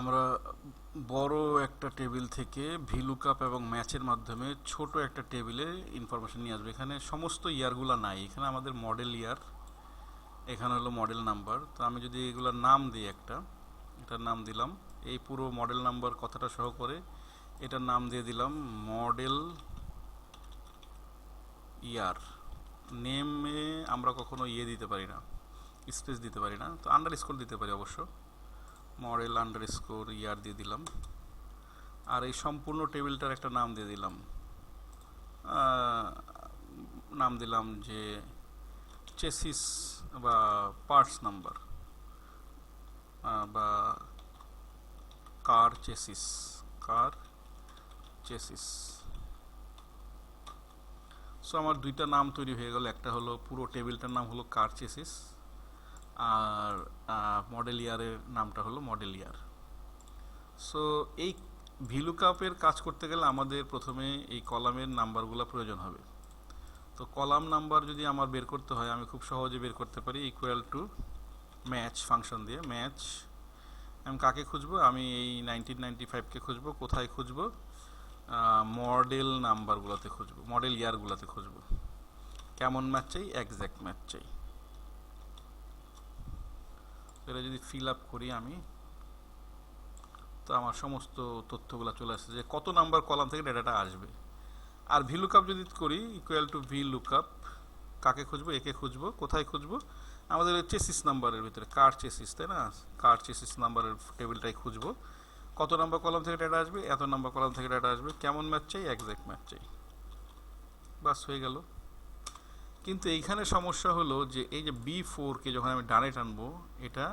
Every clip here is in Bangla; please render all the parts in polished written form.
আমরা বড় একটা টেবিল থেকে ভিলুকআপ এবং ম্যাচের মাধ্যমে ছোট একটা টেবিলে ইনফরমেশন নিয়ে আসবে। এখানে সমস্ত ইয়ারগুলো নাই, এখানে আমাদের মডেল ইয়ার, এখানে হলো মডেল নাম্বার। তো আমি যদি এগুলোর নাম দিই, এটার নাম দিলাম, এই পুরো মডেল নাম্বার কথাটা সহ করে এটার নাম দিয়ে দিলাম মডেল ইয়ার। নেমে আমরা কখনো দিতে পারি না, স্পেস দিতে পারি না, তো আন্ডারস্কোর দিতে পারি অবশ্য। মডেল আন্ডারস্কোর ইয়ার দিয়ে দিলাম। আর এই সম্পূর্ণ টেবিলটার একটা নাম দিয়ে দিলাম, যে চেসিস বা পার্টস নাম্বার বা কার চেসিস। সো আমার দুইটা নাম তৈরি হয়ে গেল, একটা হলো পুরো টেবিলটার নাম হলো কার চেসিস, আর মডেল ইয়ারের নামটা হলো মডেল ইয়ার। সো এই ভিলুকআপের কাজ করতে গেলে আমাদের প্রথমে এই কলামের নাম্বারগুলো প্রয়োজন হবে। তো কলাম নাম্বার যদি আমার বের করতে হয়, আমি খুব সহজে বের করতে পারি ইকুয়াল টু ম্যাচ ফাংশন দিয়ে। ম্যাচ আমি কাকে খুঁজবো? আমি এই 1995কে খুঁজবো। কোথায় খুঁজবো? মডেল নাম্বারগুলোতে খুঁজবো, মডেল ইয়ারগুলোতে খুঁজবো। কেমন ম্যাচ চাই? এক্স্যাক্ট ম্যাচ চাই। এটা যদি ফিল আপ করি আমি, তো আমার সমস্ত তথ্যগুলো চলে আসছে যে কত নাম্বার কলাম থেকে ডেটাটা আসবে। আর ভিলুকআপ যদি করি ইকুয়াল টু ভিলুকআপ, কাকে খুঁজবো? একে খুঁজবো। কোথায় খুঁজবো? আমাদের চেসিস নাম্বারের ভিতরে, কার চেসিস, তাই না? কার চেসিস নাম্বারের টেবিলটাই খুঁজবো। কত নাম্বার কলাম থেকে ডেটা আসবে? এত নাম্বার কলাম থেকে ডেটা আসবে। কেমন ম্যাচ চাই? এক্স্যাক্ট ম্যাচ চাই। বাস হয়ে গেল। কিন্তু এইখানে সমস্যা হলো যে এই যে B4কে যখন আমি ডানে টানবো, এটা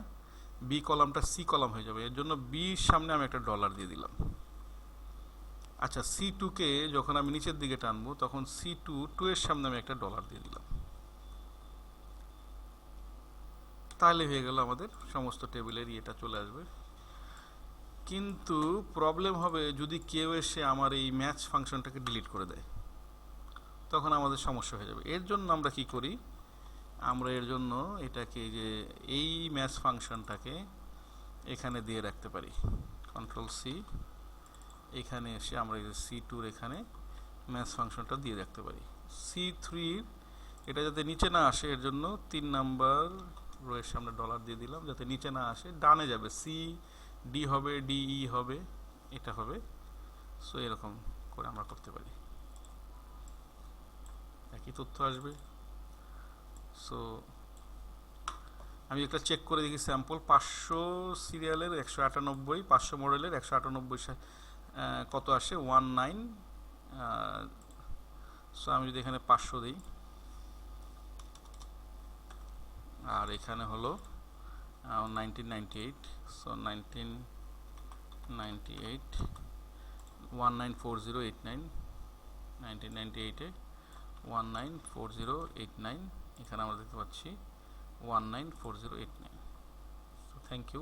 বি কলামটা সি কলাম হয়ে যাবে। এর জন্য বির সামনে আমি একটা ডলার দিয়ে দিলাম। আচ্ছা, C2কে যখন আমি নিচের দিকে টানবো, তখন টু এর সামনে আমি একটা ডলার দিয়ে দিলাম। তাহলে হয়ে গেল আমাদের সমস্ত টেবিলের এটা চলে আসবে। কিন্তু প্রবলেম হবে যদি কেউ এসে আমার এই ম্যাচ ফাংশনটাকে ডিলিট করে দেয়, তখন আমাদের সমস্যা হয়ে যাবে। এর জন্য আমরা কি করি? আমরা এর জন্য এটাকে যে এই ম্যাচ ফাংশনটাকে এখানে দিয়ে রাখতে পারি, কন্ট্রোল সি। এখানে এসে আমরা এই যে C2-র এখানে ম্যাচ ফাংশনটা দিয়ে রাখতে পারি। C3 এটা যাতে নিচে না আসে, এর জন্য 3 নাম্বার রোয়ের সামনে ডলার দিয়ে দিলাম, যাতে নিচে না আসে, ডানে যাবে। CD হবে, DE হবে, এটা হবে। সো এরকম করে আমরা করতে পারি, একই তথ্য আসবে। সো আমি একটা চেক করে দেখি স্যাম্পল। 500 সিরিয়ালের 198, 500 মডেলের 198 কত আসে? 19। সো আমি যদি এখানে 500 দিই, আর এখানে হলো 1998, সো 1998 194089, 1998-এ 194089, এখানে আমরা দেখতে পাচ্ছি 194089। So thank you.